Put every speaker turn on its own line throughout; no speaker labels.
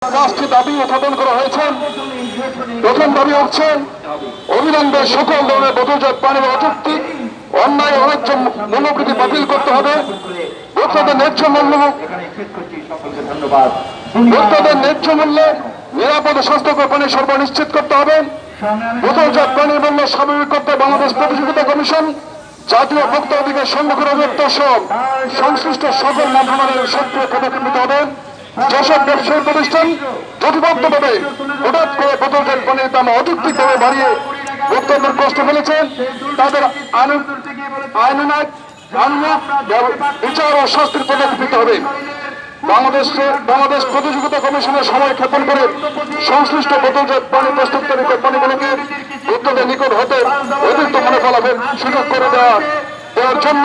পাঁচটি দাবি উত্থাপন করা হয়েছে। প্রথম দাবি হচ্ছে অবিলম্বে সকল ধরনের বোতলজাত পানির অযৌক্তিক অন্যায় অন্যায্য মূল্যবৃদ্ধি বাতিল করতে হবে। ভোক্তাদের ন্যায্য মূল্য ভোক্তাদের ন্যায্য মূল্যে নিরাপদ ও স্বাস্থ্যকর পানি সরবরাহ নিশ্চিত করতে হবে। বোতলজাত পানির মূল্য স্বাভাবিক করতে বাংলাদেশ প্রতিযোগিতা কমিশন, জাতীয় ভোক্তা অধিকার সংরক্ষণ অধিদপ্তর সহ সংশ্লিষ্ট সকল মন্ত্রণালয়ের সক্রিয় পদক্ষেপ নিতে হবে। যেসব ব্যবসায়ী প্রতিষ্ঠান জোটবদ্ধভাবে হঠাৎ করে বোতলজাত পানির দাম অযৌক্তিকভাবে বাড়িয়ে ভোক্তাদের কষ্ট ফেলেছে, তাদের আইনানুগ বিচার ও শাস্তির পদক্ষেপ নিতে হবে। বাংলাদেশ প্রতিযোগিতা কমিশনের সময় ক্ষেপণ করে সংশ্লিষ্ট বোতলজাত পানি প্রস্তুতকারী কোম্পানিগুলোকে ভোক্তাদের নিকট হতে অতিরিক্ত মুনাফা লাভের সুযোগ করে দেওয়ার জন্য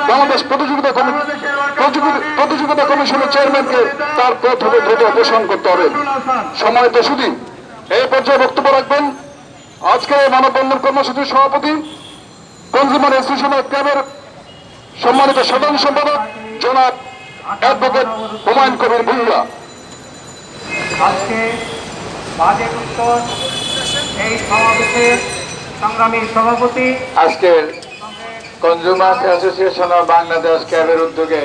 বাংলাদেশ প্রতিযোগিতা কমিশনের চেয়ারম্যানকে তার পদ হতে দ্রুত অপসারণ করতে হবে। সম্মানিত সুধী, এই পর্যায়ে বক্তব্য রাখবেন আজকের এই মানববন্ধন কর্মসূচির সভাপতি, কনজিউমার অ্যাসোসিয়েশন ক্লাবের সম্মানিত সাধারণ সম্পাদক জনাব অ্যাডভোকেট হুমায়ুন কবির ভুঁইয়া।
আজকে বাজেট উত্তর এই সমাবেশের সংগ্রামী সভাপতি,
আজকের কনজিউমার অ্যাসোসিয়েশন অফ বাংলাদেশ ক্যাবের উদ্যোগে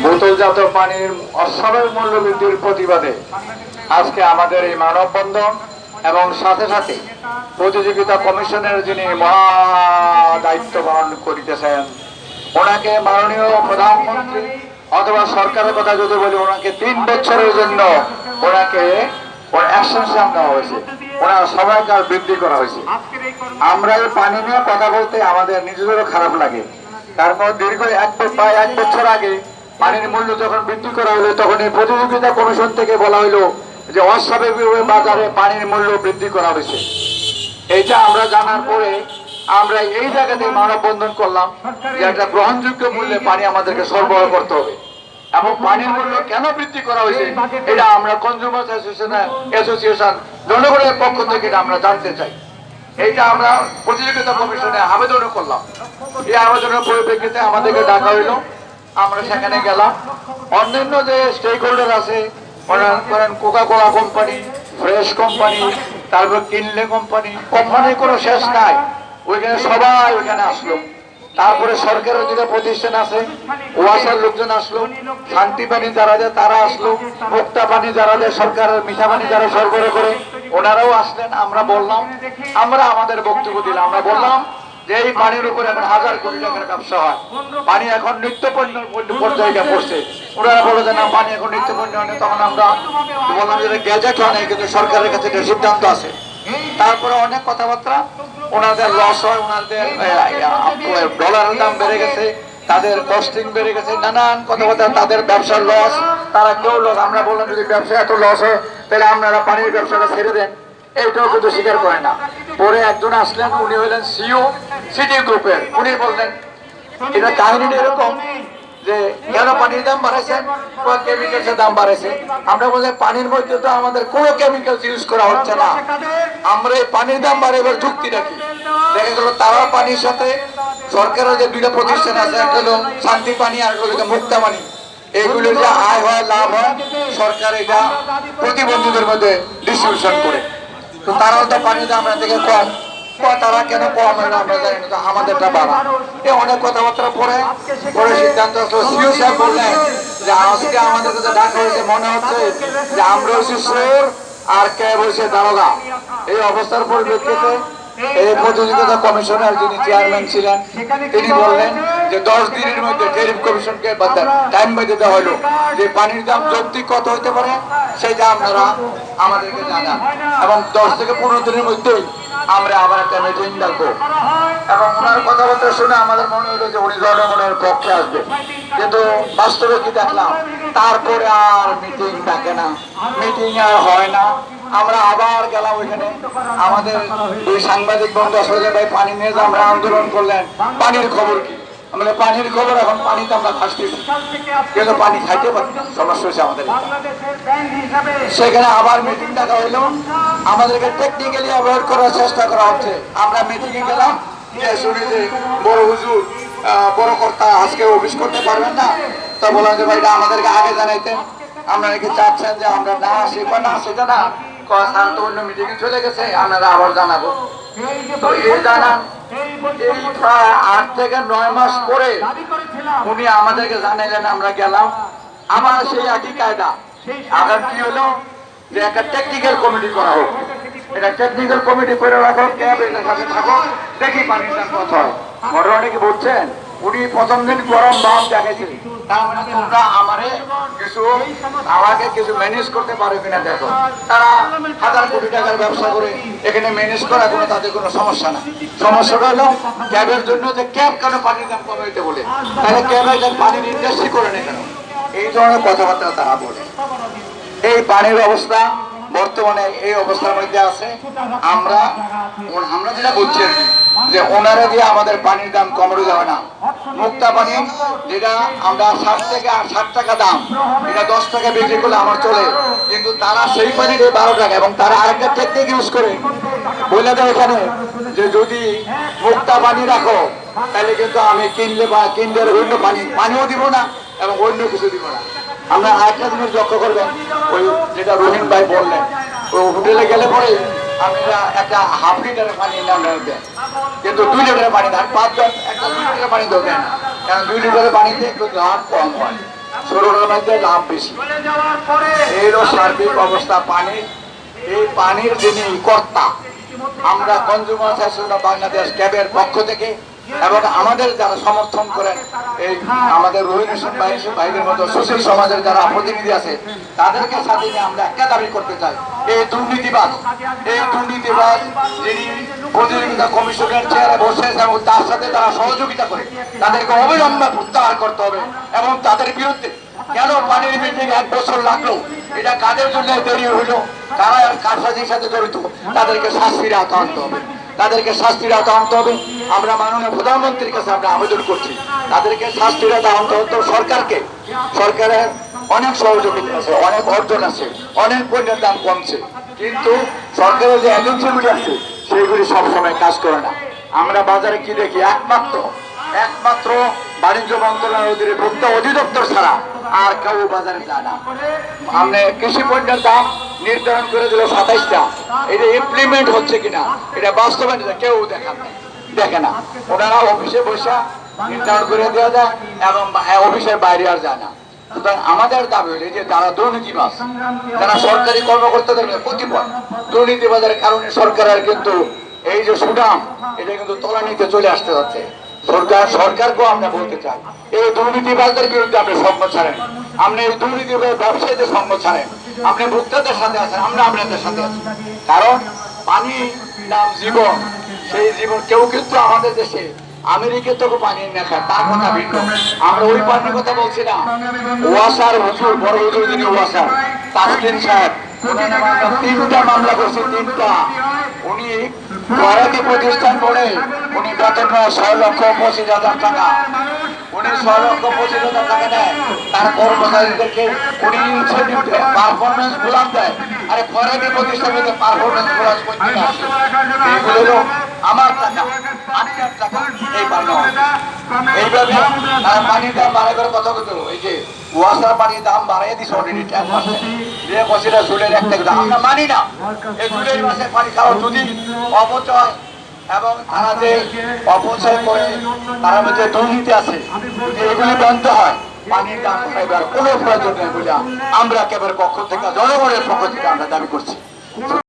বোতলজাত পানির অস্বাভাবিক মূল্য বৃদ্ধির প্রতিবাদে আজকে আমাদের এই মানববন্ধন এবং সাথে সাথে প্রতিযোগিতা কমিশনের যিনি মহা দায়িত্ব পালন করিতেছেন ওনাকে মাননীয় প্রধানমন্ত্রী অথবা সরকারের কথা যদি বলি, ওনাকে 3 বছরের জন্য ওনাকে অ্যাকশন নেওয়া হয়েছে, ওনার সময়কাল বৃদ্ধি করা হয়েছে। আমরা এই পানি নিয়ে কথা বলতে আমাদের নিজেদেরও খারাপ লাগে। তারপর দীর্ঘ প্রায় 1 বছর আগে পানির মূল্য যখন বৃদ্ধি করা হলো, তখন এই প্রতিযোগিতা কমিশন থেকে বলা হলো যে অস্বাভাবিকভাবে বাজারে পানির মূল্য বৃদ্ধি করা হয়েছে। এইটা আমরা জানার পরে আমরা এই জায়গাতে মানববন্ধন করলাম যে একটা গ্রহণযোগ্য মূল্যে পানি আমাদেরকে সরবরাহ করতে হবে এবং পানির মূল্য কেন বৃদ্ধি করা হয়েছে এটা আমরা কনজিউমার অ্যাসোসিয়েশন জনগণের পক্ষ থেকে আমরা জানতে চাই। এইটা আমরা প্রতিযোগিতা কমিশনে আবেদনও করলাম। এই আবেদনের পরিপ্রেক্ষিতে আমাদেরকে ডাকা হইল, আমরা সেখানে গেলাম। অন্যান্য যে স্টেক হোল্ডার আছে, Coca Cola company, fresh company, তারপর কিনলে কোম্পানির কোনো শেষ নাই, ওইখানে সবাই ওইখানে আসলো। তারপরে সরকারের যেটা প্রতিষ্ঠান আছে, ওয়াসার লোকজন আসলো, শান্তি পানি যারা দেয় তারা আসলো, মুক্তা পানি যারা দেয় সরকারের মিঠা পানি যারা সরবরাহ করে ওনারাও আসলেন। আমরা বললাম, আমরা আমাদের বক্তব্য দিলাম, আমরা বললাম যে এই পানির উপরে এখন 1000 কোটি টাকার ব্যবসা হয়, পানি এখন নিত্য পণ্য পর্যায়ে পড়ছে। ওনারা বলে যে না, পানি এখন নিত্য পণ্য হয় না। তখন আমরা বললাম যে গ্যাজেট হয় না, কিন্তু সরকারের কাছে একটা সিদ্ধান্ত আছে। তারপরে অনেক কথাবার্তা, ওনাদের লস হয়, ওনাদের ডলারের দাম বেড়ে গেছে, তাদের কস্টিং বেড়ে গেছে, নানান কথাবার্তা, তাদের ব্যবসার লস, তারা কেউ লস। আমরা বললাম যদি ব্যবসা এত লস হয় তাহলে আপনারা পানির ব্যবসাটা ছেড়ে দেন, এইটাও কিন্তু স্বীকার করে না। পরে একজন আসলেন, উনি হলেন সিইও সিটি গ্রুপের। উনি বললেন এটা কাহিনীটা এরকম যে কেন পানির দাম বাড়াইছেন, কেমিক্যালসের দাম বাড়াইছে। আমরা বলছি পানির মধ্যে তো আমাদের কোনো কেমিক্যালস ইউজ করা হচ্ছে না, আমরা এই পানির দাম বাড়াইবার যুক্তি রাখি। দেখা গেল তারা পানির সাথে সরকারের যে 2টা প্রতিষ্ঠান আছে, একটা হলো শান্তি পানি আর একটা হলো মুক্তা পানি, এইগুলোর যে আয় হয় লাভ হয় সরকার এটা প্রতিবন্ধীদের মধ্যে ডিস্ট্রিবিউশন করে। তো তারাও তো পানির দাম আমরা থেকে কম, তারা কেন কম হয় না আমরা জানি না, আমাদেরটা বাড়া। এ অনেক কথাবার্তা পরে সিদ্ধান্ত আসলো। সিও সাহেব বললেন যে আজকে আমাদের কাছে ডাকা হয়েছে, মনে হচ্ছে যে আমরা হচ্ছে চোর আর কে বলছে দারোগা। এই অবস্থার পরিপ্রেক্ষিতে এই প্রতিযোগিতা কমিশনের যিনি চেয়ারম্যান ছিলেন তিনি বললেন যে 10 দিনের মধ্যে ট্যারিফ কমিশনকে টাইম বেঁধে দেওয়া হলো যে পানির দাম যৌক্তিক কত হতে পারে সেটা আপনারা আমাদেরকে জানান, এবং 10 থেকে 15 দিনের মধ্যেই আমরা আবার একটা মিটিং ডাকবো। এবং ওনার কথাবার্তা শুনে আমাদের মনে হলো যে উনি জনগণের পক্ষে আসবে, কিন্তু বাস্তবে কি দেখলাম, তারপরে আর মিটিং ডাকে না, মিটিং আর হয় না। আমরা আবার গেলাম ওইখানে, আমাদের ওই সাংবাদিক বন্ধু আসলে ভাই পানি নিয়ে যে আমরা আন্দোলন করলেন, পানির খবর কি? আমরা পানির খবর, এখন পানিতে আমরা ভাসতেছি কিন্তু পানি খাইতে পারি, সমস্যা হয়েছে আমাদের। সেখানে আবার মিটিং ডাকা হইলো, আমাদেরকে টেকনিক্যালি অ্যাভয়েড করার চেষ্টা করা হচ্ছে। আমরা মিটিংয়ে গেলাম, শুনি যে বড় হুজুর বড় কর্তা আজকে অফিস করতে পারবেন না। তা বললাম যে ভাই এটা আমাদেরকে আগে জানাইতেন, আপনারা কি চাচ্ছেন যে আমরা না আসি বা না সেটা না স্যার তো অন্য মিটিংয়ে চলে গেছে, আপনারা আবার জানাবো। তো এই জানান এই প্রায় 8 থেকে 9 মাস পরে উনি আমাদেরকে জানাইলেন, আমরা গেলাম, আমার সেই একই কায়দা। আবার কি হলো যে একটা টেকনিক্যাল কমিটি করা হোক, এটা টেকনিক্যাল কমিটি করে রাখো, ক্যাব এটার সাথে থাকো, দেখি পানির দাম কত হয়। ঘটনাটা কি বলছেন, উনি প্রথম দিন গরম ভাব দেখাইছে, তার মানে তোমরা আমাকে কিছু ম্যানেজ করতে পারো কিনা দেখো। তারা 1000 কোটি টাকার ব্যবসা করে এখানে ম্যানেজ করা কোনো তাদের কোনো সমস্যা না। সমস্যাটা হলো ক্যাবের জন্য, যে ক্যাব কেন পানির দাম কমাইতে বলে, তাহলে ক্যাবের পানির ইন্ডাস্ট্রি করে নেই কেন, এই ধরনের কথাবার্তা তারা বলে। এই পানির অবস্থা বর্তমানে এই অবস্থার মধ্যে আছে। আমরা যেটা বলছি আর কি, যে ওনারা দিয়ে আমাদের পানির দাম কমানো যাবে না। মুক্তা পানি যেটা আমরা 60 থেকে 60 টাকা দাম, এটা 10 টাকা বিক্রি করলে আমার চলে, কিন্তু তারা সেই পানির 12 টাকা, এবং তারা আরেকটা টেকনিক ইউজ করে বলে দেয় এখানে যে যদি মুক্তা পানি রাখো তাহলে কিন্তু আমি কিনলে অন্য পানিও দিব না এবং অন্য কিছু দিব না। আমরা আরেকটা জিনিস লক্ষ্য করবেন, ওই যেটা রহিম ভাই বললেন, ওই হোটেলে গেলে পরে আমরা একটা হাফ লিটারের পানি নাম দেন, কিন্তু 2 লিটারের পানি দেন, 5 জন একটা 2 লিটারের পানি দেবেন, কারণ 2 লিটারের পানিতে একটু লাভ কম হয়, ছোটোটার মধ্যে লাভ বেশি। এরও সার্বিক অবস্থা পানি। এই পানির যিনি কর্তা, আমরা কনজিউমার অ্যাসোসিয়েশন অফ বাংলাদেশ ক্যাবের পক্ষ থেকে এবং আমাদের যারা সমর্থন করেন, এই আমাদের রোহিণেশ্বর ভাইদের মতো সুশীল সমাজের যারা প্রতিনিধি আছে, তাদেরকে সাথে নিয়ে আমরা একটা দাবি করতে চাই, এই দুর্নীতিবাজ যিনি প্রতিযোগিতা কমিশনের চেয়ারে বসে এবং তার সাথে তারা সহযোগিতা করে, তাদেরকে অবিলম্বে প্রত্যাহার করতে হবে। এবং তাদের বিরুদ্ধে কেন পানির মিটিং 1 বছর লাগলো, এটা কাদের জন্য দেরি হইলো, কারা কারসাজির সাথে জড়িত, তাদেরকে শাস্তির আওতায় আনতে হবে, তাদেরকে শাস্তির আওতায় আনতে হবে। আমরা মাননীয় প্রধানমন্ত্রীর কাছে আমরা আবেদন করছি, তাদেরকে শাস্তির আওতায় আনতে হতো। সরকারের অনেক সহযোগিতা আছে, অনেক অর্জন আছে, অনেক পণ্যের দাম কমছে, কিন্তু সরকারের যে এজেন্সিগুলি আছে সেইগুলি সবসময় কাজ করে না। আমরা বাজারে কি দেখি, একমাত্র বাণিজ্য মন্ত্রণালয়ের অধীনে ভোক্তা অধিদপ্তর ছাড়া আর কেউ বাজারে যায় না। আমরা কৃষি পণ্যের দাম নির্ধারণ করে দিল 27টা, এটা ইমপ্লিমেন্ট হচ্ছে কিনা, এটা বাস্তবায়ন কেউ দেখে না। ওনারা অফিসে বসে নির্ধারণ করে দেওয়া যায় এবং অফিসের বাইরে আর যায় না। সুতরাং আমাদের দাবি হলে যে যারা দুর্নীতিবাজ, যারা সরকারি কর্মকর্তাদের প্রতিপদ, দুর্নীতিবাজের কারণে সরকারের কিন্তু এই যে সুনাম, এটা কিন্তু তলানিতে চলে আসতে যাচ্ছে। সরকারকেও আমরা বলতে চাই, এই দুর্নীতিবাজদের বিরুদ্ধে আপনি সঙ্গ ছাড়েন, আপনি এই দুর্নীতিবাজ ব্যবসায়ীদের সঙ্গ ছাড়েন, আপনি ভোক্তাদের সাথে আছেন, আমরা আপনাদের সাথে আছি। কারণ পানি নাম জীবন, সেই জীবন কেউ কিন্তু আমাদের দেশে আমেরিকা থেকে পানি না খায়, তার কথা ভিন্ন। আমরা ওই পানির কথা বলছি না। ওয়াসার হুজুর, বড় হুজুর যিনি ওয়াসার তাসকিন সাহেব, 3টা মামলা করছে, 3টা। উনি কয়েকটি প্রতিষ্ঠান করে উনি বেতন পায় 6,25,000 টাকা। উনি 6,25,000 টাকা দেয়, তার কর্মচারীদেরকে উনি ইনসেন্টিভ দেয়, পারফরমেন্স বোনাস দেয়। আরে কয়েকটি প্রতিষ্ঠানে পারফরমেন্স বোনাস করতে আসে, এইগুলো আমার টাকা, আপনার টাকা, এই পানি এইভাবে তারা পানির দাম বাড়াই করে কথা বলতো। এই যে ওয়াসার পানির দাম বাড়াই দিচ্ছে অলরেডি 10%, যে বছরটা জুলের 1 টাকা, আমরা মানি না। এই জুলাই মাসে পানি খাওয়া যদি অপচয় এবং তারা যে অপচয় করে, তারা মধ্যে দুর্নীতি আছে, যদি এগুলি বন্ধ হয়, পানির দাম কমাইবার কোনো প্রয়োজন নেই বলে আমরা কেবল পক্ষ থেকে, জনগণের পক্ষ থেকে আমরা দাবি করছি।